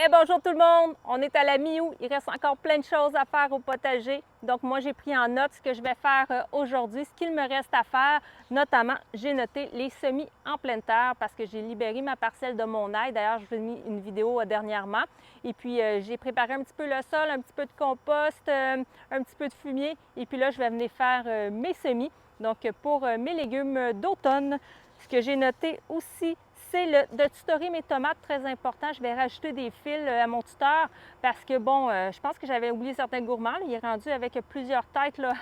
Bonjour tout le monde! On est à la mi-août. Il reste encore plein de choses à faire au potager. Donc moi, j'ai pris en note ce que je vais faire aujourd'hui, ce qu'il me reste à faire. Notamment, j'ai noté les semis en pleine terre parce que j'ai libéré ma parcelle de mon ail. D'ailleurs, je vous ai mis une vidéo dernièrement. Et puis, j'ai préparé un petit peu le sol, un petit peu de compost, un petit peu de fumier. Et puis là, je vais venir faire mes semis. Donc, pour mes légumes d'automne, ce que j'ai noté aussi, c'est de tutorer mes tomates, très important. Je vais rajouter des fils à mon tuteur parce que, bon, je pense que j'avais oublié certains gourmands. Là. Il est rendu avec plusieurs têtes. Là,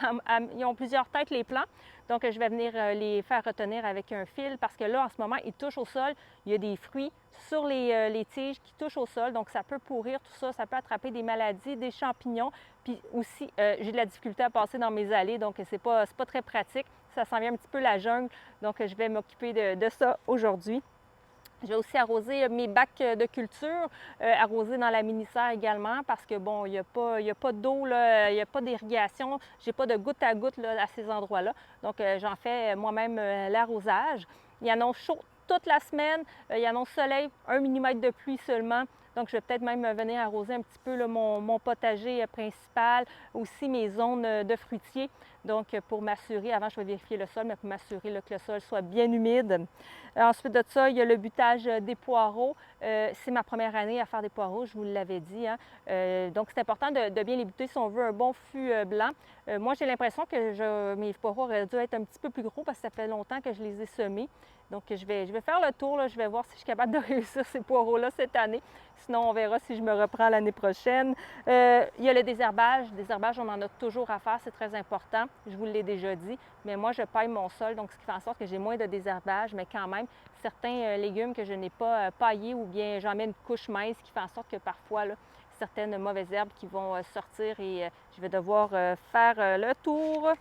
ils ont plusieurs têtes, les plants. Donc, je vais venir les faire retenir avec un fil parce que là, en ce moment, ils touchent au sol. Il y a des fruits sur les tiges qui touchent au sol. Donc, ça peut pourrir tout ça. Ça peut attraper des maladies, des champignons. Puis aussi, j'ai de la difficulté à passer dans mes allées. Donc, c'est pas très pratique. Ça s'en vient un petit peu la jungle. Donc, je vais m'occuper de ça aujourd'hui. Je vais aussi arroser mes bacs de culture, arroser dans la mini-serre également parce que, bon, il n'y a pas d'eau, il n'y a pas d'irrigation, j'ai pas de goutte à goutte là, à ces endroits-là. Donc, j'en fais moi-même l'arrosage. Il y en a chaud toute la semaine, il y en a au soleil, 1 mm de pluie seulement. Donc, je vais peut-être même venir arroser un petit peu là, mon potager principal, aussi mes zones de fruitiers. Donc, pour m'assurer, avant je vais vérifier le sol, mais pour m'assurer que le sol soit bien humide. Ensuite de ça, il y a le butage des poireaux. C'est ma première année à faire des poireaux, je vous l'avais dit. Hein? Donc, c'est important de bien les buter si on veut un bon fût blanc. Moi, j'ai l'impression que mes poireaux auraient dû être un petit peu plus gros parce que ça fait longtemps que je les ai semés. Donc, je vais faire le tour. Là. Je vais voir si je suis capable de réussir ces poireaux-là cette année. Sinon, on verra si je me reprends l'année prochaine. Il y a le désherbage. Le désherbage, on en a toujours à faire. C'est très important. Je vous l'ai déjà dit. Mais moi, je paille mon sol, donc ce qui fait en sorte que j'ai moins de désherbage. Mais quand même, certains légumes que je n'ai pas paillés ou bien j'en mets une couche mince qui fait en sorte que parfois, là, certaines mauvaises herbes qui vont sortir et je vais devoir faire le tour.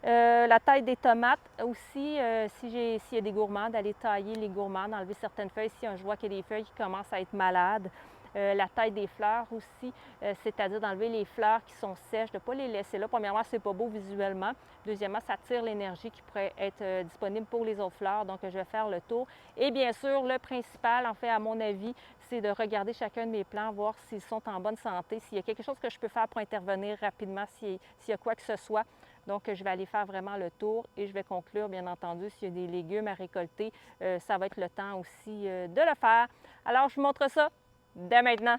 La taille des tomates aussi, s'il y a des gourmands, d'aller tailler les gourmands, d'enlever certaines feuilles. Si je vois qu'il y a des feuilles qui commencent à être malades. La taille des fleurs aussi, c'est-à-dire d'enlever les fleurs qui sont sèches, de ne pas les laisser là. Premièrement, c'est pas beau visuellement. Deuxièmement, ça tire l'énergie qui pourrait être disponible pour les autres fleurs. Donc, je vais faire le tour. Et bien sûr, le principal, en fait, à mon avis, c'est de regarder chacun de mes plants, voir s'ils sont en bonne santé, s'il y a quelque chose que je peux faire pour intervenir rapidement, s'il y a quoi que ce soit. Donc, je vais aller faire vraiment le tour et je vais conclure, bien entendu, s'il y a des légumes à récolter, ça va être le temps aussi de le faire. Alors, je vous montre ça dès maintenant.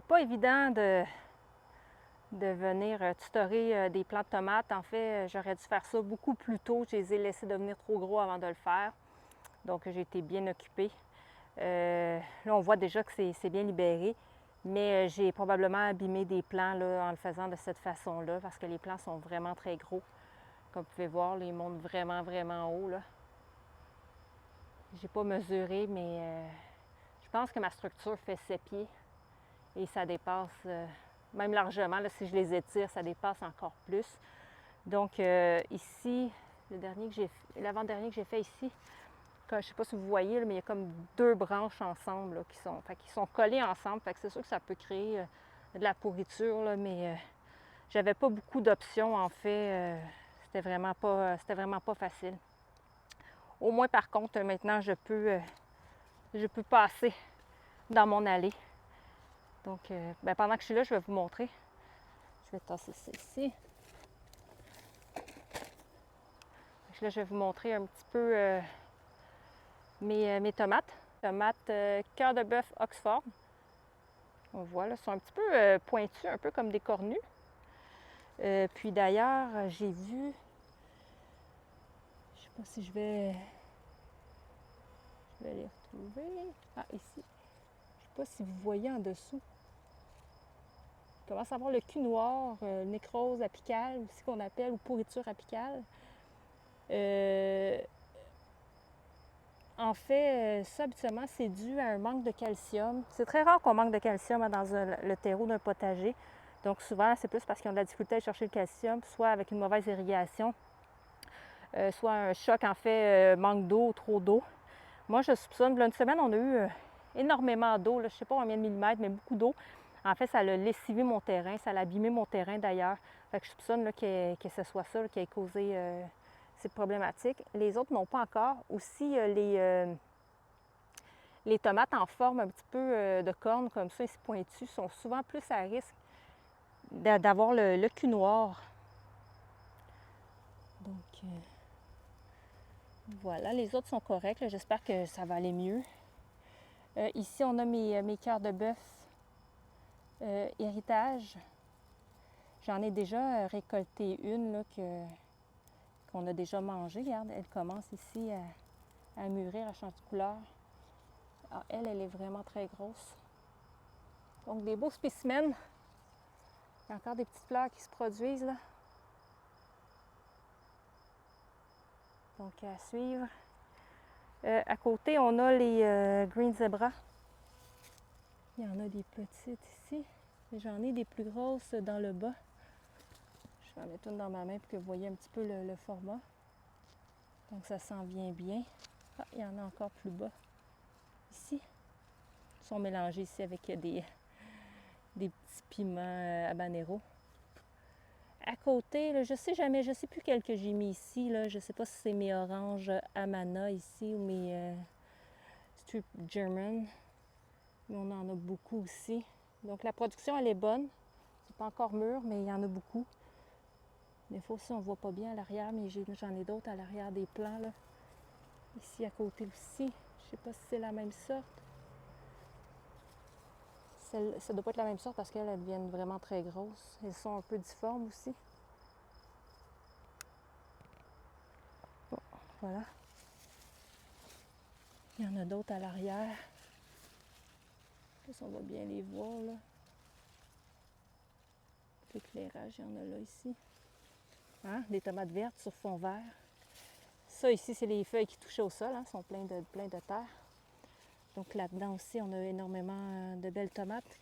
c'est pas évident de venir tutorer des plants de tomates. En fait, j'aurais dû faire ça beaucoup plus tôt. Je les ai laissés devenir trop gros avant de le faire. Donc, j'ai été bien occupée. Là, on voit déjà que c'est bien libéré. Mais j'ai probablement abîmé des plants là, en le faisant de cette façon-là parce que les plants sont vraiment très gros. Comme vous pouvez voir, là, ils montent vraiment, vraiment haut. Je n'ai pas mesuré, mais je pense que ma structure fait 7 pieds et ça dépasse même largement. Là, si je les étire, ça dépasse encore plus. Donc ici, l'avant-dernier que j'ai fait ici, je ne sais pas si vous voyez, là, mais il y a comme 2 branches ensemble là, qui sont collées ensemble. Fait que c'est sûr que ça peut créer de la pourriture, là, mais j'avais pas beaucoup d'options en fait. C'était vraiment pas facile. Au moins par contre, maintenant je peux passer dans mon allée. Donc pendant que je suis là, je vais vous montrer. Je vais tasser ça ici. Là, je vais vous montrer un petit peu mes tomates. Tomates cœur de bœuf Oxford. On voit là, elles sont un petit peu pointues, un peu comme des cornues. Puis d'ailleurs, j'ai vu, je sais pas si je vais les retrouver. Ah, ici. Je sais pas si vous voyez en dessous. Il commence à avoir le cul noir, nécrose apicale, aussi qu'on appelle, ou pourriture apicale. En fait, ça, habituellement, c'est dû à un manque de calcium. C'est très rare qu'on manque de calcium dans le terreau d'un potager. Donc souvent, c'est plus parce qu'ils ont de la difficulté à chercher le calcium, soit avec une mauvaise irrigation, soit un choc, en fait, manque d'eau, trop d'eau. Moi, je soupçonne, une semaine, on a eu énormément d'eau, je ne sais pas combien de millimètres, mais beaucoup d'eau. En fait, ça a lessivé mon terrain, ça a abîmé mon terrain d'ailleurs. Fait que je soupçonne là, que ce soit ça là, qui ait causé ces problématiques. Les autres n'ont pas encore. Aussi, les tomates en forme un petit peu de corne, comme ça, ici pointues, sont souvent plus à risque d'avoir le cul noir. Donc, voilà, les autres sont corrects. J'espère que ça va aller mieux. Ici, on a mes cœurs de bœuf héritage. J'en ai déjà récolté une là, qu'on a déjà mangée. Regarde, elle commence ici à mûrir, à changer de couleur. Ah, elle est vraiment très grosse. Donc, des beaux spécimens. Il y a encore des petites fleurs qui se produisent là. Donc, à suivre. À côté, on a les Green Zebra. Il y en a des petites ici. J'en ai des plus grosses dans le bas. Je vais en mettre une dans ma main pour que vous voyez un petit peu le format. Donc ça s'en vient bien. Ah, il y en a encore plus bas. Ici. Ils sont mélangés ici avec des petits piments habanero. À côté, là, je sais plus quel que j'ai mis ici. Là. Je ne sais pas si c'est mes oranges Amana ici ou mes Strip German. Mais on en a beaucoup aussi. Donc la production, elle est bonne. C'est pas encore mûr, mais il y en a beaucoup. Des fois aussi, on ne voit pas bien à l'arrière, mais j'en ai d'autres à l'arrière des plants. Là. Ici, à côté aussi. Je ne sais pas si c'est la même sorte. Ça ne doit pas être la même sorte parce qu'elles deviennent vraiment très grosses. Elles sont un peu difformes aussi. Bon, voilà. Il y en a d'autres à l'arrière. On va bien les voir, là. L'éclairage, il y en a là, ici. Hein? Des tomates vertes sur fond vert. Ça, ici, c'est les feuilles qui touchaient au sol. Hein? Sont pleines de terre. Donc là-dedans aussi, on a énormément de belles tomates.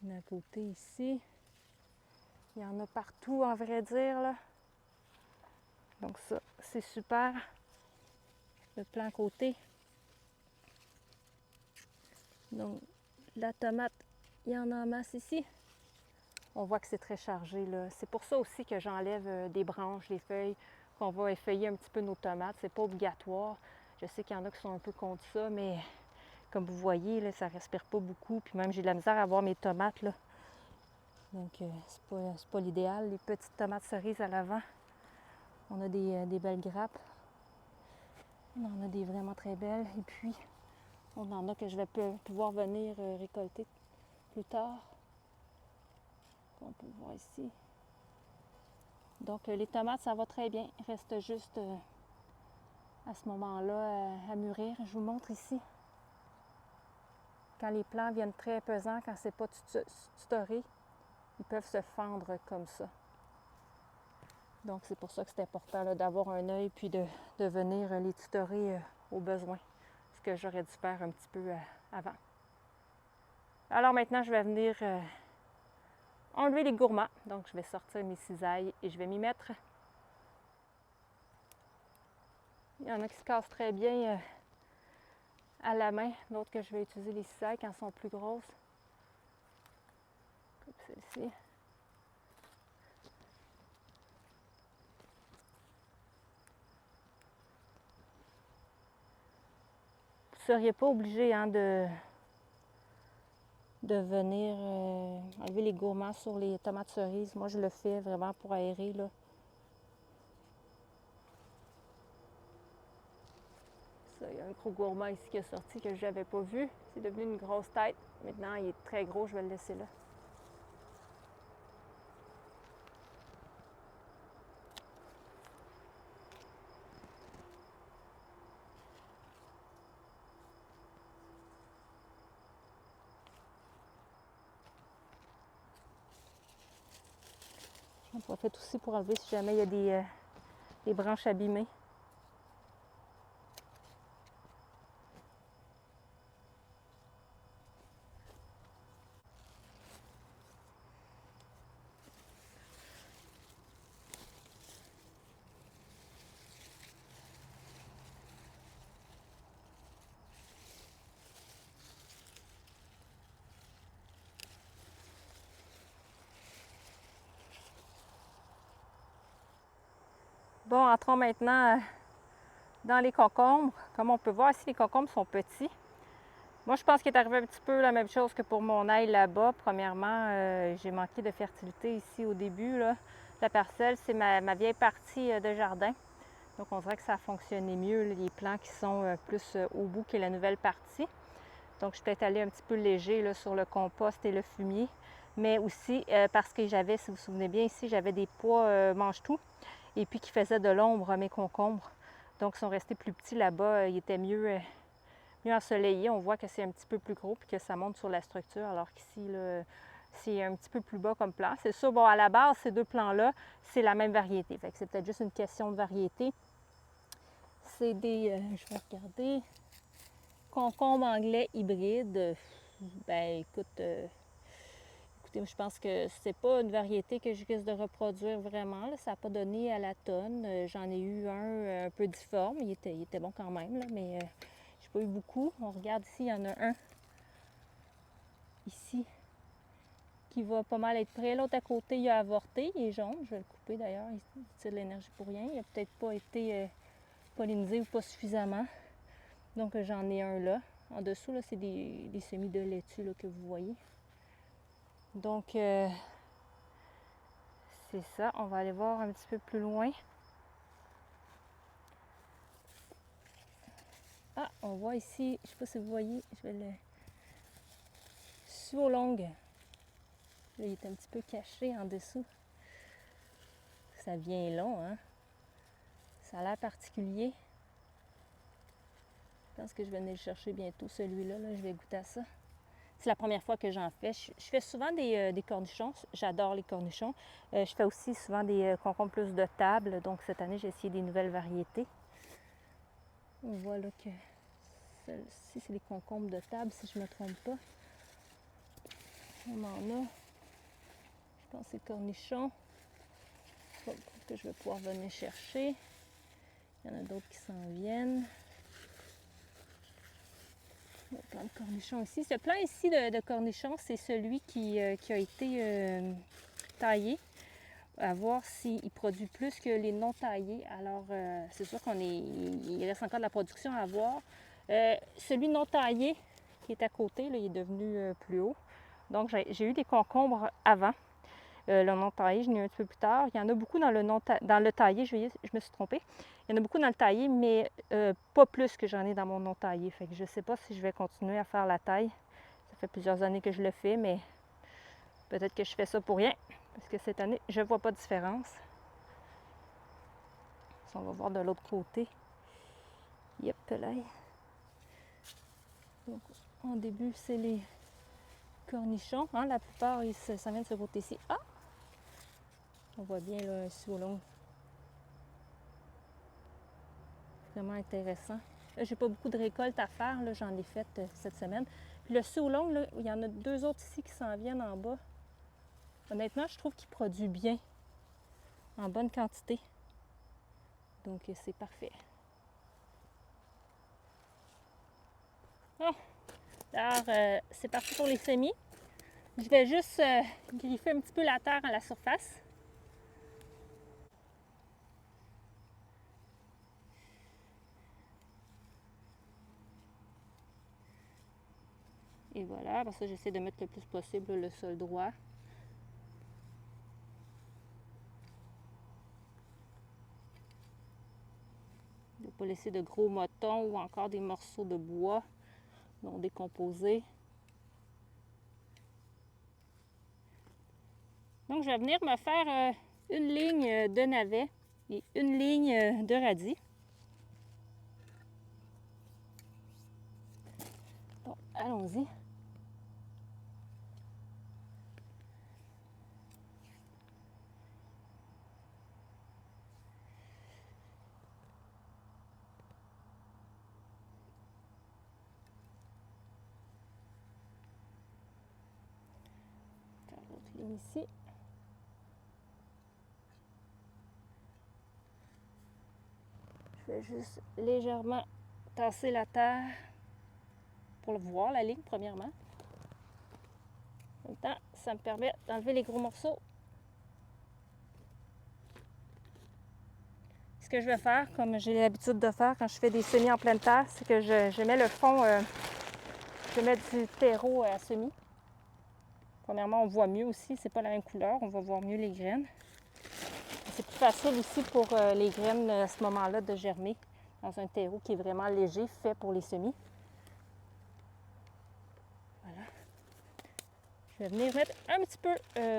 À côté ici. Il y en a partout, en vrai dire, là. Donc ça, c'est super. Le plan côté. Donc, la tomate, il y en a en masse ici. On voit que c'est très chargé, là. C'est pour ça aussi que j'enlève des branches, des feuilles, qu'on va effeuiller un petit peu nos tomates. C'est pas obligatoire. Je sais qu'il y en a qui sont un peu contre ça, mais comme vous voyez, là, ça respire pas beaucoup. Puis même, j'ai de la misère à voir mes tomates, là. Donc, c'est pas l'idéal. Les petites tomates cerises à l'avant. On a des belles grappes. On en a des vraiment très belles. Et puis, on en a que je vais pouvoir venir récolter plus tard. On peut voir ici. Donc, les tomates, ça va très bien. Il reste juste à ce moment-là à mûrir. Je vous montre ici. Quand les plants viennent très pesants, quand c'est pas tutoré, ils peuvent se fendre comme ça. Donc, c'est pour ça que c'est important d'avoir un œil puis de venir les tutorer au besoin. Ce que j'aurais dû faire un petit peu avant. Alors maintenant, je vais venir enlever les gourmands. Donc, je vais sortir mes cisailles et je vais m'y mettre. Il y en a qui se cassent très bien à la main. D'autres que je vais utiliser les cisailles quand elles sont plus grosses. Comme celle-ci. Vous ne seriez pas obligé de venir enlever les gourmands sur les tomates cerises. Moi, je le fais vraiment pour aérer, là. Ça, il y a un gros gourmand ici qui est sorti que je n'avais pas vu. C'est devenu une grosse tête. Maintenant, il est très gros, je vais le laisser là. J'en profite aussi pour enlever si jamais il y a des branches abîmées. Bon, entrons maintenant dans les concombres. Comme on peut voir ici, les concombres sont petits. Moi, je pense qu'il est arrivé un petit peu la même chose que pour mon ail là-bas. Premièrement, j'ai manqué de fertilité ici au début, là. La parcelle, c'est ma vieille partie de jardin. Donc, on dirait que ça a fonctionné mieux, là, les plants qui sont plus au bout que la nouvelle partie. Donc, je suis peut-être allée un petit peu léger là, sur le compost et le fumier. Mais aussi parce que j'avais, si vous vous souvenez bien, ici, j'avais des pois mange-tout. Et puis qui faisaient de l'ombre à mes concombres. Donc, ils sont restés plus petits là-bas. Ils étaient mieux ensoleillés. On voit que c'est un petit peu plus gros puis que ça monte sur la structure. Alors qu'ici, c'est un petit peu plus bas comme plant. C'est sûr, bon, à la base, ces deux plants-là, c'est la même variété. Fait que c'est peut-être juste une question de variété. C'est des, je vais regarder, concombres anglais hybrides. Ben, écoutez, je pense que c'est pas une variété que je risque de reproduire vraiment. Là. Ça n'a pas donné à la tonne. J'en ai eu un peu difforme. Il était bon quand même, là, mais j'ai pas eu beaucoup. On regarde ici, il y en a un ici qui va pas mal être prêt. L'autre à côté, il a avorté. Il est jaune. Je vais le couper d'ailleurs. Il tire de l'énergie pour rien. Il n'a peut-être pas été pollinisé ou pas suffisamment. Donc j'en ai un là. En dessous, là, c'est des semis de laitue là, que vous voyez. Donc, c'est ça. On va aller voir un petit peu plus loin. Ah, on voit ici, je ne sais pas si vous voyez, je vais le... Suolong. Là, il est un petit peu caché en dessous. Ça vient long, hein? Ça a l'air particulier. Je pense que je vais venir le chercher bientôt, celui-là. Là, je vais goûter à ça. C'est la première fois que j'en fais. Je fais souvent des cornichons. J'adore les cornichons. Je fais aussi souvent des concombres plus de table. Donc cette année, j'ai essayé des nouvelles variétés. On voit là que celle-ci, c'est les concombres de table, si je ne me trompe pas. On en a. Je pense que c'est cornichons. Que je vais pouvoir venir chercher. Il y en a d'autres qui s'en viennent. Le plan de cornichons ici. Ce plan ici de cornichons, c'est celui qui a été taillé. À voir s'il produit plus que les non taillés. Alors, c'est sûr il reste encore de la production à voir. Celui non taillé qui est à côté, là, il est devenu plus haut. Donc, j'ai eu des concombres avant. Le non taillé, je l'ai eu un petit peu plus tard. Il y en a beaucoup dans le taillé, je me suis trompée. Il y en a beaucoup dans le taillé, mais pas plus que j'en ai dans mon non taillé. Fait que je ne sais pas si je vais continuer à faire la taille. Ça fait plusieurs années que je le fais, mais peut-être que je fais ça pour rien, parce que cette année, je ne vois pas de différence. On va voir de l'autre côté. Yep, là. Donc, en début, c'est les cornichons. Hein? La plupart, ça vient de ce côté-ci. Ah! On voit bien là, un saoulong. Vraiment intéressant. Là, j'ai pas beaucoup de récoltes à faire. J'en ai fait cette semaine. Puis le saoulong, là, il y en a 2 autres ici qui s'en viennent en bas. Honnêtement, je trouve qu'il produit bien. En bonne quantité. Donc, c'est parfait. Bon. Alors, c'est parti pour les semis. Je vais juste griffer un petit peu la terre à la surface. Et voilà, parce que j'essaie de mettre le plus possible le sol droit. De ne pas laisser de gros motons ou encore des morceaux de bois non décomposés. Donc, je vais venir me faire une ligne de navet et une ligne de radis. Bon, allons-y. Faire l'autre ligne ici. Je vais juste légèrement tasser la terre pour voir la ligne, premièrement. En même temps, ça me permet d'enlever les gros morceaux. Ce que je vais faire, comme j'ai l'habitude de faire quand je fais des semis en pleine terre, c'est que je mets le fond, je mets du terreau à semis. Premièrement, on voit mieux aussi, c'est pas la même couleur, on va voir mieux les graines. C'est plus facile aussi pour les graines à ce moment-là de germer dans un terreau qui est vraiment léger, fait pour les semis. Voilà. Je vais venir mettre un petit peu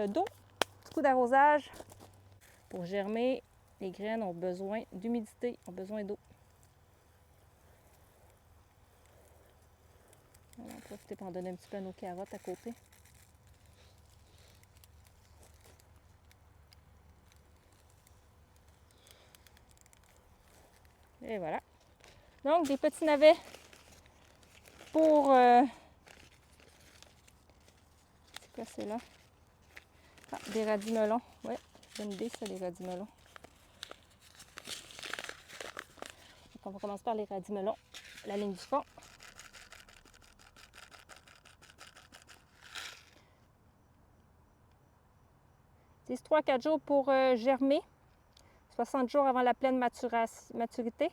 d'eau, un petit coup d'arrosage. Pour germer, les graines ont besoin d'humidité, ont besoin d'eau. On va en profiter pour en donner un petit peu à nos carottes à côté. Et voilà. Donc, des petits navets pour... c'est quoi ceux-là? Ah, des radis melons. Oui, bonne idée ça, des radis melons. Donc, on va commencer par les radis melons. La ligne du fond. C'est 3-4 jours pour germer. 60 jours avant la pleine maturité.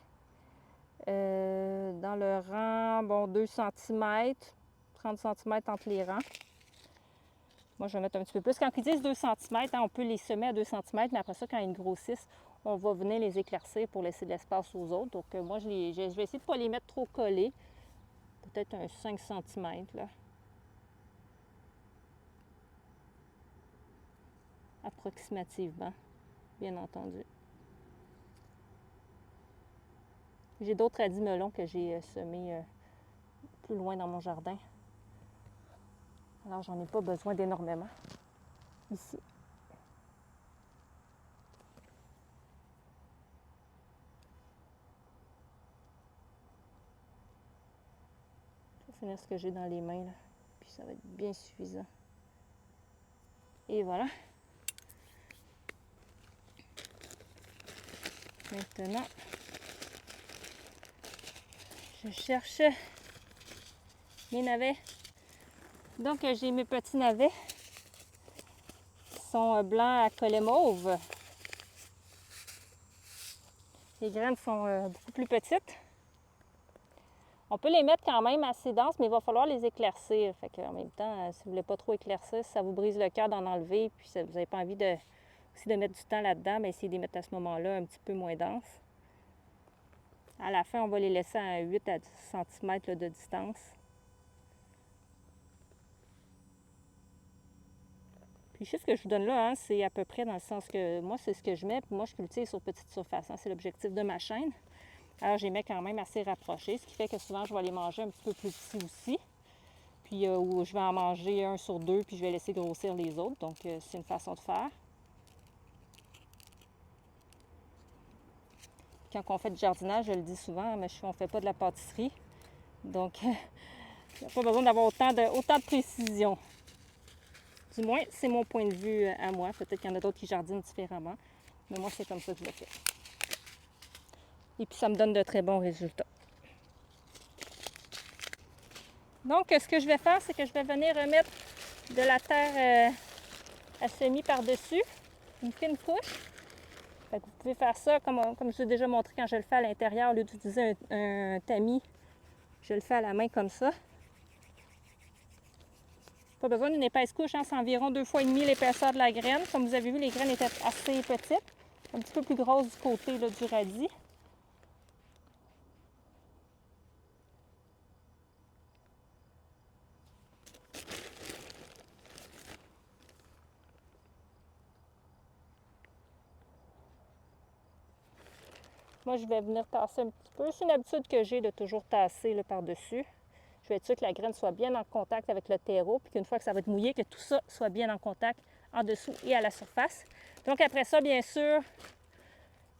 Dans le rang, bon, 2 cm, 30 cm entre les rangs. Moi, je vais mettre un petit peu plus. Quand ils disent 2 cm, hein, on peut les semer à 2 cm, mais après ça, quand ils grossissent, on va venir les éclaircir pour laisser de l'espace aux autres. Donc, moi, je vais essayer de ne pas les mettre trop collés. Peut-être un 5 cm, là. Approximativement, bien entendu. J'ai d'autres radis melons que j'ai semés plus loin dans mon jardin. Alors, j'en ai pas besoin d'énormément ici. Je vais finir ce que j'ai dans les mains, là. Puis ça va être bien suffisant. Et voilà. Maintenant, je cherche mes navets. Donc, j'ai mes petits navets qui sont blancs à collet mauve. Les graines sont beaucoup plus petites. On peut les mettre quand même assez denses, mais il va falloir les éclaircir. Fait qu'en même temps, si vous ne voulez pas trop éclaircir, ça vous brise le cœur d'en enlever, puis vous n'avez pas envie aussi de mettre du temps là-dedans, mais essayez de les mettre à ce moment-là un petit peu moins denses. À la fin, on va les laisser à 8 à 10 cm de distance. Puis, juste ce que je vous donne là, hein, c'est à peu près dans le sens que moi, c'est ce que je mets. Puis moi, je cultive sur petite surface. Hein, c'est l'objectif de ma chaîne. Alors, je les mets quand même assez rapprochés, ce qui fait que souvent, je vais les manger un petit peu plus petits aussi. Puis, où je vais en manger un sur deux, puis je vais laisser grossir les autres. Donc, c'est une façon de faire. Quand on fait du jardinage, je le dis souvent, mais on ne fait pas de la pâtisserie. Donc, il n'y a pas besoin d'avoir autant de précision. Du moins, c'est mon point de vue à moi. Peut-être qu'il y en a d'autres qui jardinent différemment. Mais moi, c'est comme ça que je le fais. Et puis, ça me donne de très bons résultats. Donc, ce que je vais faire, c'est que je vais venir remettre de la terre à semis par-dessus, une fine couche. Fait que vous pouvez faire ça comme je vous ai déjà montré quand je le fais à l'intérieur. Au lieu d'utiliser un tamis, je le fais à la main comme ça. Pas besoin d'une épaisse couche, hein, c'est environ 2 fois et demi l'épaisseur de la graine. Comme vous avez vu, les graines étaient assez petites, un petit peu plus grosses du côté là, du radis. Moi, je vais venir tasser un petit peu. C'est une habitude que j'ai de toujours tasser là, par-dessus. Je vais être sûre que la graine soit bien en contact avec le terreau, puis qu'une fois que ça va être mouillé, que tout ça soit bien en contact en dessous et à la surface. Donc après ça, bien sûr,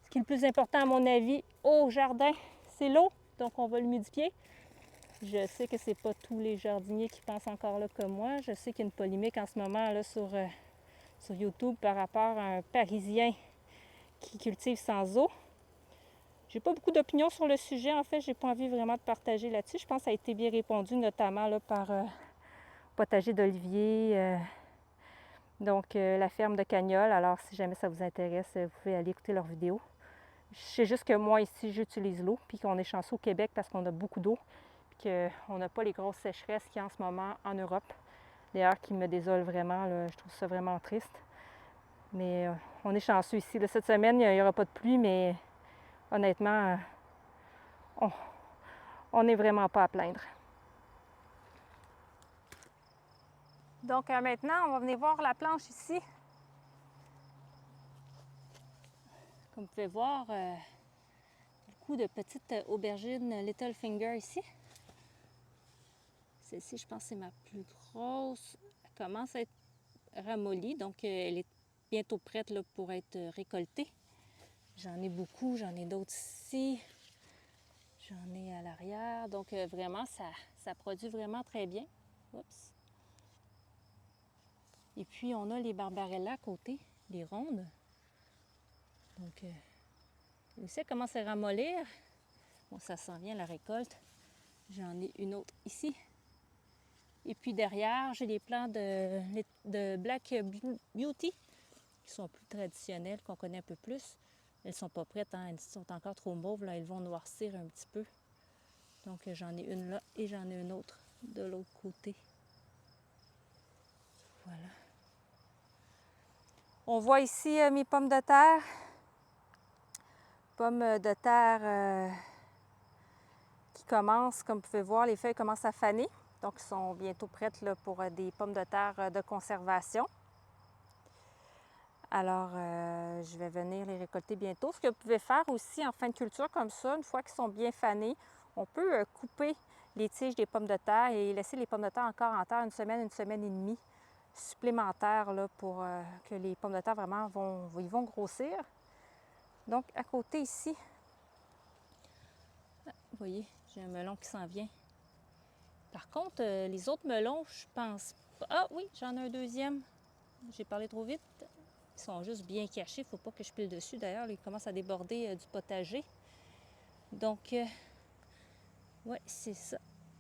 ce qui est le plus important à mon avis au jardin, c'est l'eau. Donc on va l'humidifier. Je sais que c'est pas tous les jardiniers qui pensent encore là comme moi. Je sais qu'il y a une polémique en ce moment là, sur YouTube par rapport à un Parisien qui cultive sans eau. J'ai pas beaucoup d'opinions sur le sujet. En fait, j'ai pas envie vraiment de partager là-dessus. Je pense que ça a été bien répondu, notamment là, par Potager d'Olivier, donc la ferme de Cagnol. Alors, si jamais ça vous intéresse, vous pouvez aller écouter leurs vidéos. C'est juste que moi, ici, j'utilise l'eau, puis qu'on est chanceux au Québec parce qu'on a beaucoup d'eau, puis qu'on n'a pas les grosses sécheresses qu'il y a en ce moment en Europe. D'ailleurs, qui me désole vraiment. Là, je trouve ça vraiment triste. Mais on est chanceux ici. Là, cette semaine, il n'y aura pas de pluie, mais honnêtement, on n'est vraiment pas à plaindre. Donc maintenant, on va venir voir la planche ici. Comme vous pouvez voir, beaucoup de petites aubergines Little Finger ici. Celle-ci, je pense que c'est ma plus grosse. Elle commence à être ramollie, donc elle est bientôt prête là, pour être récoltée. J'en ai beaucoup, j'en ai d'autres ici. J'en ai à l'arrière. Donc vraiment, ça produit vraiment très bien. Oups. Et puis, on a les Barbarella à côté, les rondes. Donc, aussi, elle commence à ramollir. Bon, ça sent bien la récolte. J'en ai une autre ici. Et puis derrière, j'ai les plants de Black Beauty qui sont plus traditionnels, qu'on connaît un peu plus. Elles ne sont pas prêtes, hein? Elles sont encore trop mauves. Là. Elles vont noircir un petit peu. Donc, j'en ai une là et j'en ai une autre de l'autre côté. Voilà. On voit ici mes pommes de terre. Pommes de terre qui commencent, comme vous pouvez voir, les feuilles commencent à faner. Donc, elles sont bientôt prêtes là, pour des pommes de terre de conservation. Alors, je vais venir les récolter bientôt. Ce que vous pouvez faire aussi en fin de culture comme ça, une fois qu'ils sont bien fanés, on peut couper les tiges des pommes de terre et laisser les pommes de terre encore en terre une semaine et demie supplémentaires là, pour que les pommes de terre vraiment vont grossir. Donc, à côté ici, vous voyez, j'ai un melon qui s'en vient. Par contre, les autres melons, je pense pas. Ah oui, j'en ai un deuxième. J'ai parlé trop vite. Ils sont juste bien cachés. Il ne faut pas que je pile dessus. D'ailleurs, ils commencent à déborder du potager. Donc, ouais, c'est ça.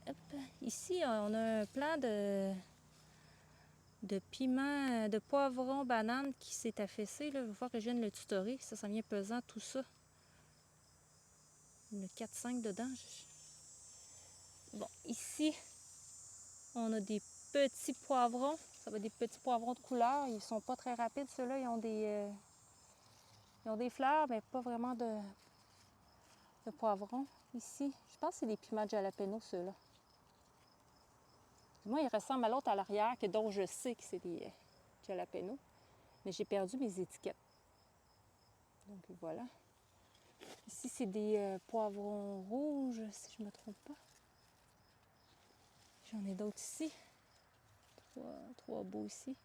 Hop. Ici, on a un plant de piment, de poivron, banane qui s'est affaissé. Là. Il va falloir que je vienne le tutorer. Ça vient pesant, tout ça. Il y en a 4-5 dedans. Bon, ici, on a des petits poivrons. Ça va être des petits poivrons de couleur. Ils sont pas très rapides, ceux-là. Ils ont des fleurs, mais pas vraiment de poivrons. Ici, je pense que c'est des piments de jalapeno, ceux-là. Moi, ils ressemblent à l'autre à l'arrière, que dont je sais que c'est des jalapeno. Mais j'ai perdu mes étiquettes. Donc voilà. Ici, c'est des poivrons rouges, si je ne me trompe pas. J'en ai d'autres ici. Trois beaux ici.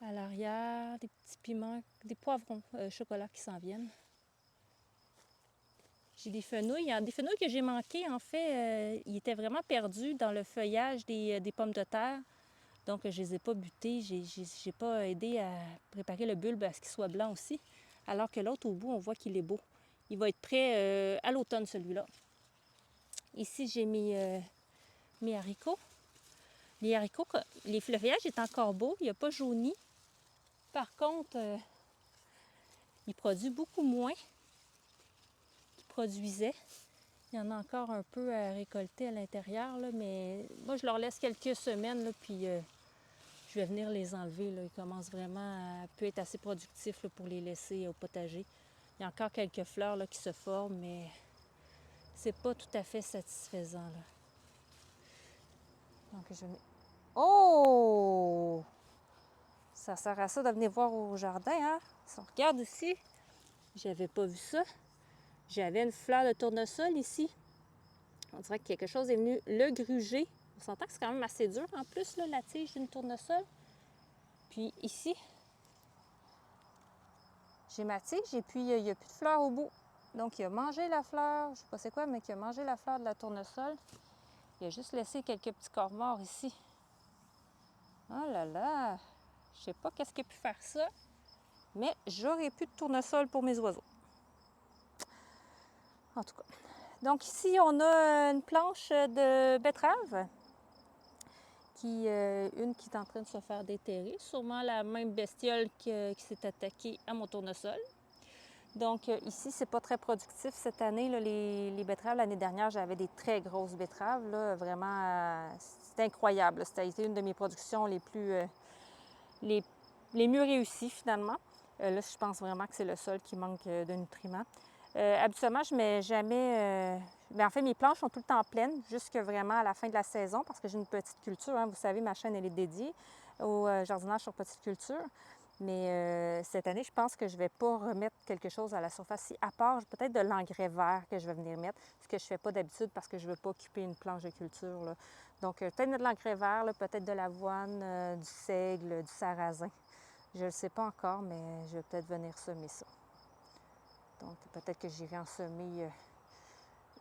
À l'arrière, des petits piments, des poivrons chocolat qui s'en viennent. J'ai des fenouils. Il y a des fenouils que j'ai manqués. En fait, ils étaient vraiment perdus dans le feuillage des pommes de terre. Donc, je ne les ai pas butés. Je n'ai pas aidé à préparer le bulbe à ce qu'il soit blanc aussi. Alors que l'autre, au bout, on voit qu'il est beau. Il va être prêt à l'automne, celui-là. Ici, j'ai mes haricots. Les haricots, le feuillage est encore beau. Il n'a pas jauni. Par contre, il produit beaucoup moins qu'il produisait. Il y en a encore un peu à récolter à l'intérieur, mais moi, je leur laisse quelques semaines, là, puis je vais venir les enlever. Là. Ils commencent vraiment à peut être assez productifs là, pour les laisser au potager. Il y a encore quelques fleurs là, qui se forment, mais c'est pas tout à fait satisfaisant. Là. Donc, je mets... Oh! Ça sert à ça de venir voir au jardin, hein? Si on regarde ici, j'avais pas vu ça. J'avais une fleur de tournesol ici. On dirait que quelque chose est venu le gruger. On s'entend que c'est quand même assez dur en plus, là, la tige d'une tournesol. Puis ici, j'ai ma tige et puis il n'y a plus de fleurs au bout. Donc il a mangé la fleur, je ne sais pas c'est quoi, mais il a mangé la fleur de la tournesol. Il a juste laissé quelques petits corps morts ici. Oh là là! Je sais pas qu'est-ce qui a pu faire ça, mais j'aurais plus de tournesol pour mes oiseaux. En tout cas. Donc ici, on a une planche de betterave. Une qui est en train de se faire déterrer, sûrement la même bestiole qui s'est attaquée à mon tournesol. Donc ici, c'est pas très productif cette année. Là, les betteraves, l'année dernière, j'avais des très grosses betteraves. Là, vraiment, c'est incroyable. Ça a été une de mes productions les mieux réussies finalement. Là, je pense vraiment que c'est le sol qui manque de nutriments. Habituellement, je mets jamais... en fait, mes planches sont tout le temps pleines, jusque vraiment à la fin de la saison, parce que j'ai une petite culture. Hein. Vous savez, ma chaîne, elle est dédiée au jardinage sur petite culture. Mais cette année, je pense que je ne vais pas remettre quelque chose à la surface, à part peut-être de l'engrais vert que je vais venir mettre, ce que je ne fais pas d'habitude parce que je ne veux pas occuper une planche de culture. Là. Donc, peut-être mettre de l'engrais vert, peut-être de l'avoine, du seigle, du sarrasin. Je ne le sais pas encore, mais je vais peut-être venir semer ça. Donc, peut-être que j'irai en semer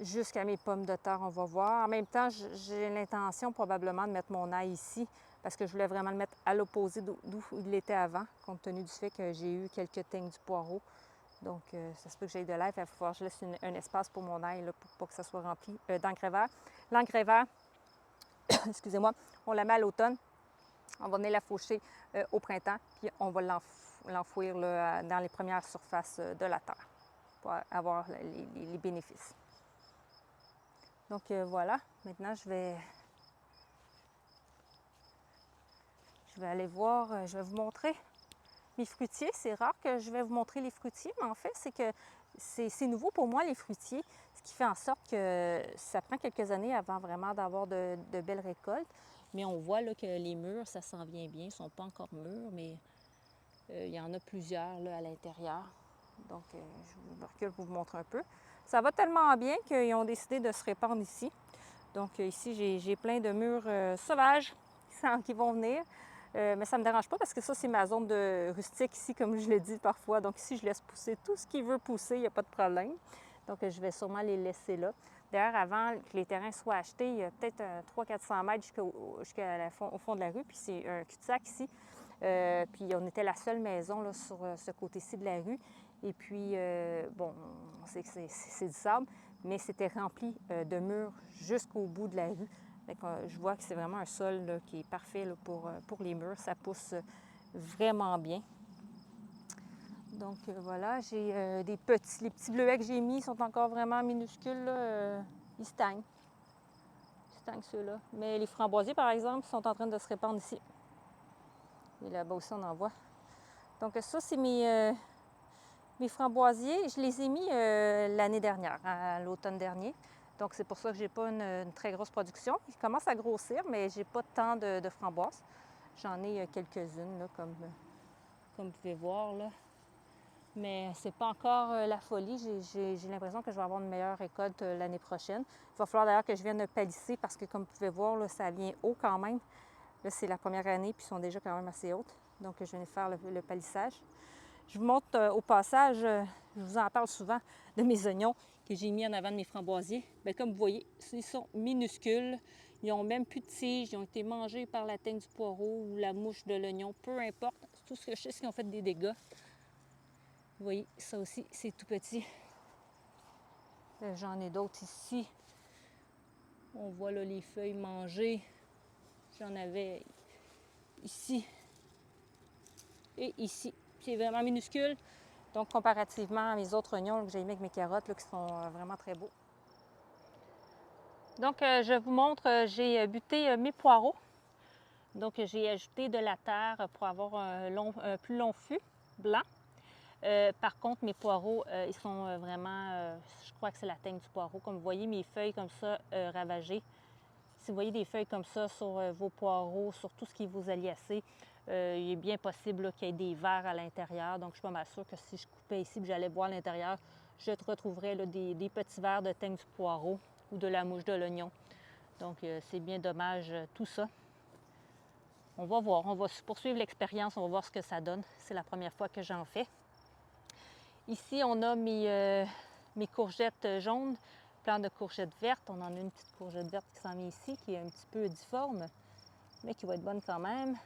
jusqu'à mes pommes de terre, on va voir. En même temps, j'ai l'intention probablement de mettre mon ail ici parce que je voulais vraiment le mettre à l'opposé d'où il était avant, compte tenu du fait que j'ai eu quelques teignes du poireau. Donc, ça se peut que j'aille de l'ail. Il va falloir que je laisse un espace pour mon ail là, pour pas que ça soit rempli d'engrais vert. L'engrais vert, excusez-moi, on la met à l'automne. On va venir la faucher au printemps, puis on va l'enfouir dans les premières surfaces de la terre pour avoir les bénéfices. Donc voilà, maintenant je vais aller voir, je vais vous montrer mes fruitiers. C'est rare que je vais vous montrer les fruitiers, mais en fait, c'est que c'est nouveau pour moi, les fruitiers, ce qui fait en sorte que ça prend quelques années avant vraiment d'avoir de belles récoltes. Mais on voit là, que les mûrs, ça s'en vient bien. Ils ne sont pas encore mûrs, mais il y en a plusieurs là, à l'intérieur. Donc, je me recule pour vous montrer un peu. Ça va tellement bien qu'ils ont décidé de se répandre ici. Donc, ici, j'ai plein de mûres sauvages qui vont venir. Mais ça ne me dérange pas parce que ça, c'est ma zone de rustique ici, comme je l'ai dit parfois. Donc ici, je laisse pousser tout ce qui veut pousser, il n'y a pas de problème. Donc je vais sûrement les laisser là. D'ailleurs, avant que les terrains soient achetés, il y a peut-être 300-400 mètres au fond de la rue. Puis c'est un cul-de-sac ici. Puis on était la seule maison là, sur ce côté-ci de la rue. Et puis, bon, on sait que c'est du sable, mais c'était rempli de murs jusqu'au bout de la rue. Je vois que c'est vraiment un sol là, qui est parfait là, pour les murs. Ça pousse vraiment bien. Donc voilà, j'ai les petits bleuets que j'ai mis sont encore vraiment minuscules. Là, ils stagnent. Ils stagnent ceux-là. Mais les framboisiers, par exemple, sont en train de se répandre ici. Et là-bas aussi, on en voit. Donc ça, c'est mes framboisiers. Je les ai mis l'année dernière, à l'automne dernier. Donc, c'est pour ça que je n'ai pas une très grosse production. Ils commencent à grossir, mais je n'ai pas tant de framboises. J'en ai quelques-unes, là, comme vous pouvez voir, là. Mais c'est pas encore la folie. J'ai l'impression que je vais avoir une meilleure récolte l'année prochaine. Il va falloir d'ailleurs que je vienne palisser parce que, comme vous pouvez voir, là, ça vient haut quand même. Là, c'est la première année, puis ils sont déjà quand même assez hautes. Donc, je viens de faire le palissage. Je vous montre au passage, je vous en parle souvent, de mes oignons que j'ai mis en avant de mes framboisiers. Bien, comme vous voyez, ils sont minuscules. Ils n'ont même plus de tiges. Ils ont été mangés par la teigne du poireau ou la mouche de l'oignon. Peu importe. Tout ce que je sais, c'est qu'ils ont fait des dégâts. Vous voyez, ça aussi, c'est tout petit. J'en ai d'autres ici. On voit là les feuilles mangées. J'en avais ici et ici. C'est vraiment minuscule. Donc, comparativement à mes autres oignons que j'ai mis avec mes carottes, là, qui sont vraiment très beaux. Donc, je vous montre, j'ai buté mes poireaux. Donc, j'ai ajouté de la terre pour avoir un plus long fût blanc. Par contre, mes poireaux, ils sont vraiment, je crois que c'est la teigne du poireau. Comme vous voyez, mes feuilles comme ça, ravagées. Si vous voyez des feuilles comme ça sur vos poireaux, sur tout ce qui est vos aliacées, il est bien possible qu'il y ait des vers à l'intérieur. Donc, je suis pas mal sûre que si je coupais ici et j'allais voir à l'intérieur, je retrouverais là, des petits vers de teigne du poireau ou de la mouche de l'oignon. Donc, c'est bien dommage tout ça. On va voir, on va poursuivre l'expérience, on va voir ce que ça donne. C'est la première fois que j'en fais. Ici, on a mes courgettes jaunes, plants de courgettes vertes. On en a une petite courgette verte qui s'en vient ici, qui est un petit peu difforme, mais qui va être bonne quand même.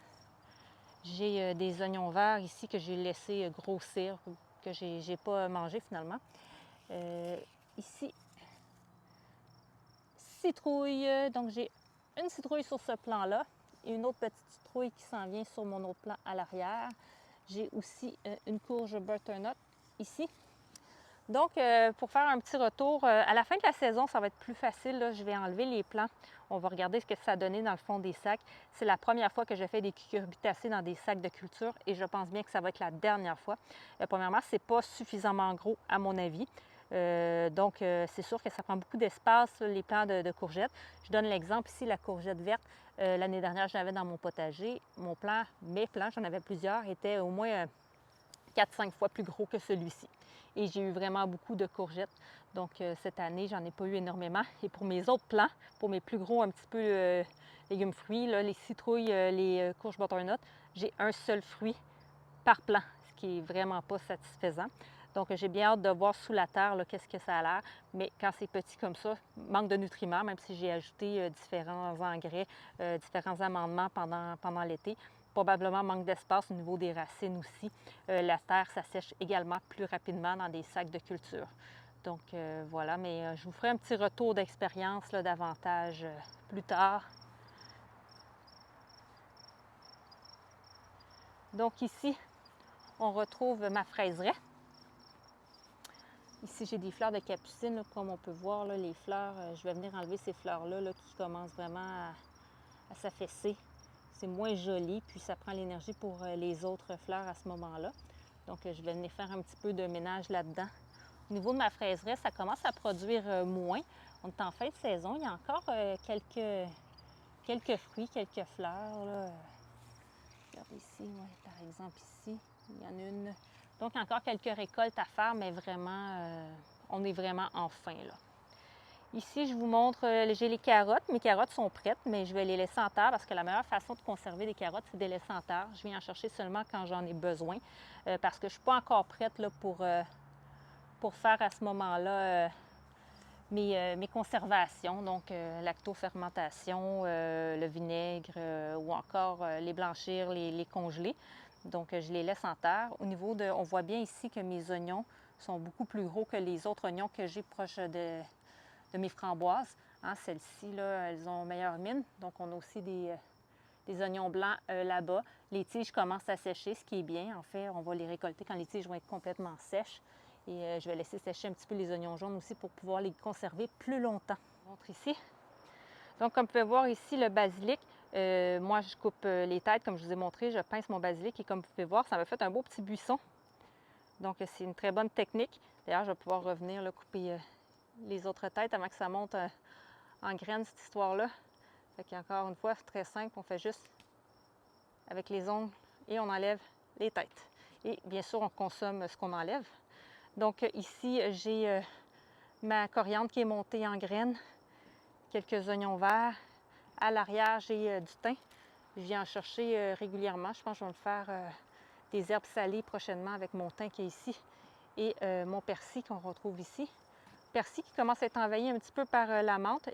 J'ai des oignons verts ici que j'ai laissé grossir, que j'ai pas mangé finalement. Ici, citrouille. Donc, j'ai une citrouille sur ce plan-là et une autre petite citrouille qui s'en vient sur mon autre plan à l'arrière. J'ai aussi une courge butternut ici. Donc, pour faire un petit retour, à la fin de la saison, ça va être plus facile. Là. Je vais enlever les plants. On va regarder ce que ça a donné dans le fond des sacs. C'est la première fois que je fais des cucurbitacées dans des sacs de culture et je pense bien que ça va être la dernière fois. Premièrement, ce n'est pas suffisamment gros à mon avis. Donc, c'est sûr que ça prend beaucoup d'espace, les plants de courgettes. Je donne l'exemple ici, la courgette verte. L'année dernière, je l'avais dans mon potager. Mes plants, j'en avais plusieurs, étaient au moins 4-5 fois plus gros que celui-ci. Et j'ai eu vraiment beaucoup de courgettes. Donc, cette année, j'en ai pas eu énormément. Et pour mes autres plants, pour mes plus gros, un petit peu légumes fruits, là, les citrouilles, les courges butternut, j'ai un seul fruit par plant, ce qui est vraiment pas satisfaisant. Donc, j'ai bien hâte de voir sous la terre qu'est-ce que ça a l'air. Mais quand c'est petit comme ça, manque de nutriments, même si j'ai ajouté différents engrais, différents amendements pendant l'été. Probablement manque d'espace au niveau des racines aussi. La terre, ça sèche également plus rapidement dans des sacs de culture. Donc voilà, mais je vous ferai un petit retour d'expérience davantage plus tard. Donc ici, on retrouve ma fraiseraie. Ici, j'ai des fleurs de capucine, là, comme on peut voir, là, les fleurs. Je vais venir enlever ces fleurs-là qui commencent vraiment à s'affaisser. C'est moins joli, puis ça prend l'énergie pour les autres fleurs à ce moment-là. Donc, je vais venir faire un petit peu de ménage là-dedans. Au niveau de ma fraiseraie, ça commence à produire moins. On est en fin de saison. Il y a encore quelques fruits, quelques fleurs. Là. Regardez ici, ouais, par exemple ici, il y en a une. Donc, encore quelques récoltes à faire, mais vraiment, on est vraiment en fin, là. Ici, je vous montre, j'ai les carottes. Mes carottes sont prêtes, mais je vais les laisser en terre parce que la meilleure façon de conserver des carottes, c'est de les laisser en terre. Je viens en chercher seulement quand j'en ai besoin parce que je ne suis pas encore prête là, pour faire à ce moment-là mes conservations, donc lactofermentation, le vinaigre ou encore les blanchir, les congeler. Donc, je les laisse en terre. Au niveau de, on voit bien ici que mes oignons sont beaucoup plus gros que les autres oignons que j'ai proche de mes framboises. Hein, celles-ci, là, elles ont meilleure mine. Donc, on a aussi des oignons blancs là-bas. Les tiges commencent à sécher, ce qui est bien. En fait, on va les récolter quand les tiges vont être complètement sèches. Et je vais laisser sécher un petit peu les oignons jaunes aussi pour pouvoir les conserver plus longtemps. Je vous montre ici. Donc, comme vous pouvez voir ici, le basilic, moi, je coupe les têtes, comme je vous ai montré. Je pince mon basilic et comme vous pouvez voir, ça m'a fait un beau petit buisson. Donc, c'est une très bonne technique. D'ailleurs, je vais pouvoir revenir là, couper les autres têtes avant que ça monte en graines, cette histoire-là. Fait qu'encore une fois, c'est très simple. On fait juste avec les ongles et on enlève les têtes. Et bien sûr, on consomme ce qu'on enlève. Donc ici, j'ai ma coriandre qui est montée en graines, quelques oignons verts. À l'arrière, j'ai du thym. Je viens en chercher régulièrement. Je pense que je vais me faire des herbes salées prochainement avec mon thym qui est ici et mon persil qu'on retrouve ici. Persil qui commence à être envahi un petit peu par la menthe.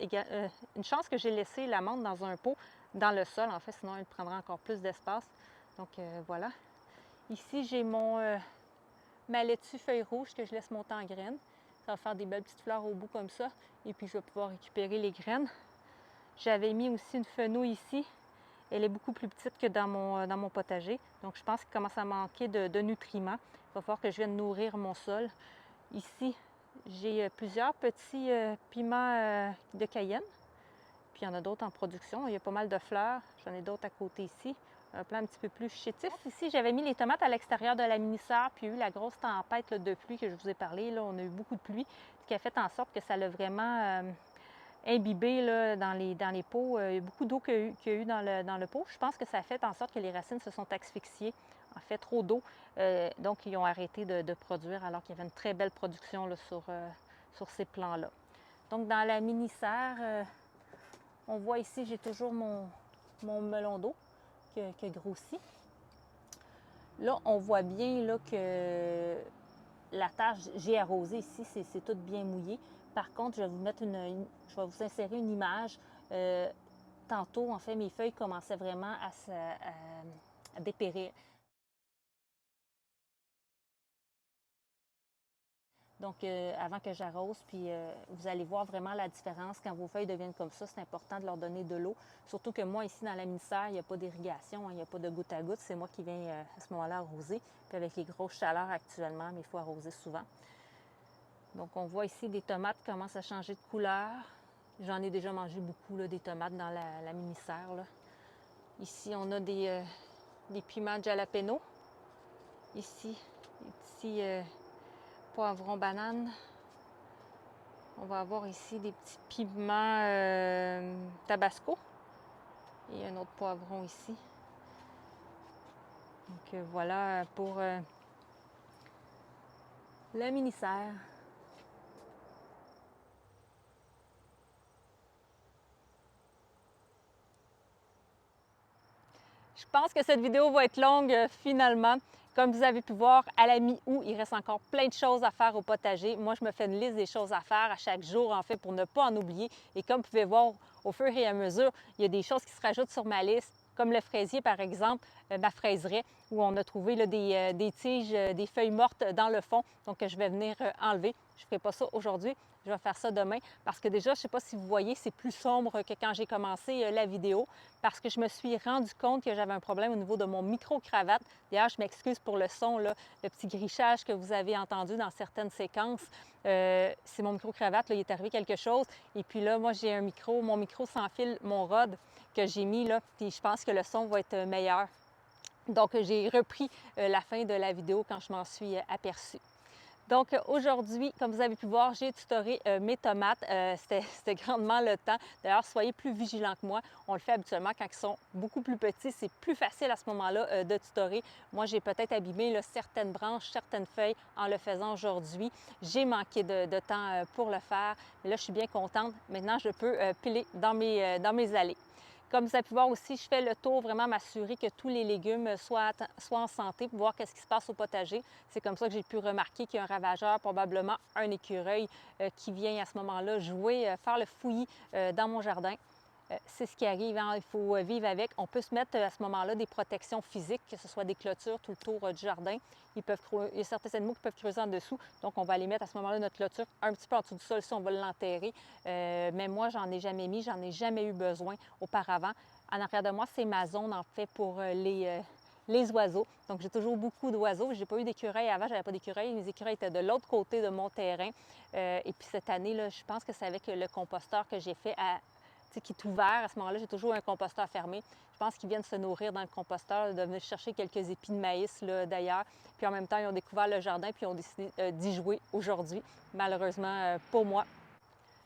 Une chance que j'ai laissé la menthe dans un pot, dans le sol en fait, sinon elle prendra encore plus d'espace. Donc voilà. Ici, j'ai ma laitue feuille rouge que je laisse monter en graines. Ça va faire des belles petites fleurs au bout comme ça. Et puis, je vais pouvoir récupérer les graines. J'avais mis aussi une fenouil ici. Elle est beaucoup plus petite que dans mon potager. Donc, je pense qu'il commence à manquer de nutriments. Il va falloir que je vienne nourrir mon sol. Ici, j'ai plusieurs petits piments de Cayenne. Puis, il y en a d'autres en production. Il y a pas mal de fleurs. J'en ai d'autres à côté ici. Un plan un petit peu plus chétif. Ici, j'avais mis les tomates à l'extérieur de la mini-serre, puis il y a eu la grosse tempête là, de pluie que je vous ai parlé. Là, on a eu beaucoup de pluie, ce qui a fait en sorte que ça l'a vraiment imbibé là, dans les pots. Il y a beaucoup d'eau qu'il y a eu dans le pot. Je pense que ça a fait en sorte que les racines se sont asphyxiées. En fait, trop d'eau. Donc, ils ont arrêté de produire alors qu'il y avait une très belle production là, sur ces plants-là. Donc, dans la mini-serre, on voit ici, j'ai toujours mon melon d'eau qui a grossi. Là, on voit bien là, que la terre, j'ai arrosé ici, c'est tout bien mouillé. Par contre, je vais vous mettre je vais vous insérer une image. Tantôt, en fait, mes feuilles commençaient vraiment à dépérir. Donc, avant que j'arrose, puis vous allez voir vraiment la différence. Quand vos feuilles deviennent comme ça, c'est important de leur donner de l'eau. Surtout que moi, ici, dans la mini-serre, il n'y a pas d'irrigation, hein, il n'y a pas de goutte à goutte. C'est moi qui viens à ce moment-là arroser. Puis avec les grosses chaleurs actuellement, mais il faut arroser souvent. Donc, on voit ici des tomates qui commencent à changer de couleur. J'en ai déjà mangé beaucoup, là, des tomates dans la mini-serre. Ici, on a des piments jalapeno. Ici, des petits poivrons bananes. On va avoir ici des petits piments tabasco et un autre poivron ici. Donc voilà pour la mini-serre. Je pense que cette vidéo va être longue finalement. Comme vous avez pu voir, à la mi-août, il reste encore plein de choses à faire au potager. Moi, je me fais une liste des choses à faire à chaque jour, en fait, pour ne pas en oublier. Et comme vous pouvez voir, au fur et à mesure, il y a des choses qui se rajoutent sur ma liste, comme le fraisier, par exemple, ma fraiseraie, où on a trouvé là, des tiges, des feuilles mortes dans le fond, donc je vais venir enlever. Je ne ferai pas ça aujourd'hui, je vais faire ça demain, parce que déjà, je ne sais pas si vous voyez, c'est plus sombre que quand j'ai commencé la vidéo, parce que je me suis rendu compte que j'avais un problème au niveau de mon micro-cravate. D'ailleurs, je m'excuse pour le son, là, le petit grichage que vous avez entendu dans certaines séquences. C'est mon micro-cravate, là, il est arrivé quelque chose. Et puis là, moi, j'ai mon micro sans fil, mon rod que j'ai mis là, puis je pense que le son va être meilleur. Donc, j'ai repris la fin de la vidéo quand je m'en suis aperçue. Donc aujourd'hui, comme vous avez pu voir, j'ai tutoré mes tomates. C'était grandement le temps. D'ailleurs, soyez plus vigilants que moi. On le fait habituellement quand ils sont beaucoup plus petits. C'est plus facile à ce moment-là de tutorer. Moi, j'ai peut-être abîmé là, certaines branches, certaines feuilles en le faisant aujourd'hui. J'ai manqué de temps pour le faire. Mais là, je suis bien contente. Maintenant, je peux piler dans mes allées. Comme vous avez pu voir aussi, je fais le tour, vraiment m'assurer que tous les légumes soient en santé pour voir qu'est-ce qui se passe au potager. C'est comme ça que j'ai pu remarquer qu'il y a un ravageur, probablement un écureuil qui vient à ce moment-là jouer, faire le fouillis dans mon jardin. C'est ce qui arrive, hein? Il faut vivre avec. On peut se mettre à ce moment-là des protections physiques, que ce soit des clôtures tout le tour du jardin. Il y a certains animaux qui peuvent creuser en dessous, donc on va aller mettre à ce moment-là notre clôture un petit peu en dessous du sol, si on va l'enterrer. Mais moi, j'en ai jamais mis, j'en ai jamais eu besoin auparavant. En arrière de moi, c'est ma zone en fait pour les oiseaux. Donc, j'ai toujours beaucoup d'oiseaux. Je n'ai pas eu d'écureuils avant, j'avais pas d'écureuils. Les écureuils étaient de l'autre côté de mon terrain. Et puis cette année, là, je pense que c'est avec le composteur que j'ai fait qui est ouvert. À ce moment-là, j'ai toujours un composteur fermé. Je pense qu'ils viennent se nourrir dans le composteur, de venir chercher quelques épis de maïs d'ailleurs. Puis en même temps, ils ont découvert le jardin puis ils ont décidé d'y jouer aujourd'hui. Malheureusement, pour moi.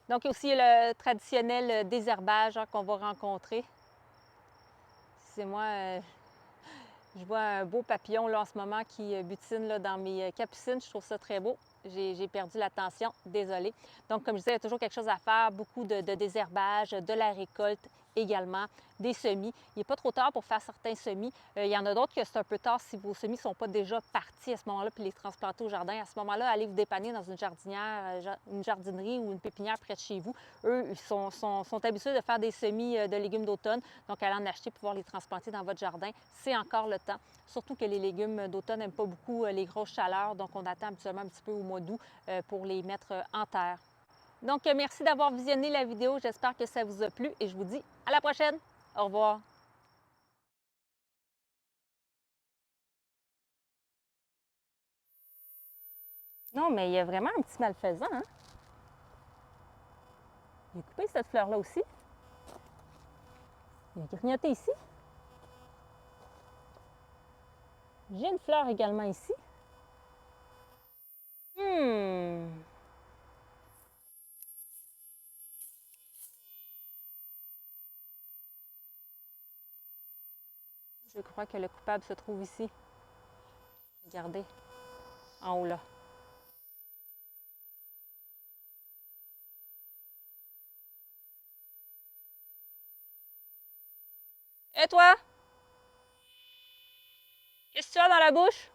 Donc, il y a aussi le traditionnel désherbage qu'on va rencontrer. C'est moi, Je vois un beau papillon là, en ce moment qui butine là, dans mes capucines. Je trouve ça très beau. J'ai perdu l'attention, désolée. Donc, comme je disais, il y a toujours quelque chose à faire, beaucoup de désherbage, de la récolte également, des semis. Il n'est pas trop tard pour faire certains semis. Il y en a d'autres que c'est un peu tard si vos semis ne sont pas déjà partis à ce moment-là, puis les transplanter au jardin. À ce moment-là, allez vous dépanner dans une jardinière, une jardinerie ou une pépinière près de chez vous. Eux, ils sont habitués de faire des semis de légumes d'automne. Donc, allez en acheter pour pouvoir les transplanter dans votre jardin. C'est encore le temps. Surtout que les légumes d'automne n'aiment pas beaucoup les grosses chaleurs. Donc, on attend habituellement un petit peu au mois d'août pour les mettre en terre. Donc, merci d'avoir visionné la vidéo. J'espère que ça vous a plu et je vous dis à la prochaine. Au revoir. Non, mais il y a vraiment un petit malfaisant, hein? J'ai coupé cette fleur-là aussi. Il a grignoté ici. J'ai une fleur également ici. Hmm. Je crois que le coupable se trouve ici. Regardez, en haut là. Et toi? Qu'est-ce que tu as dans la bouche?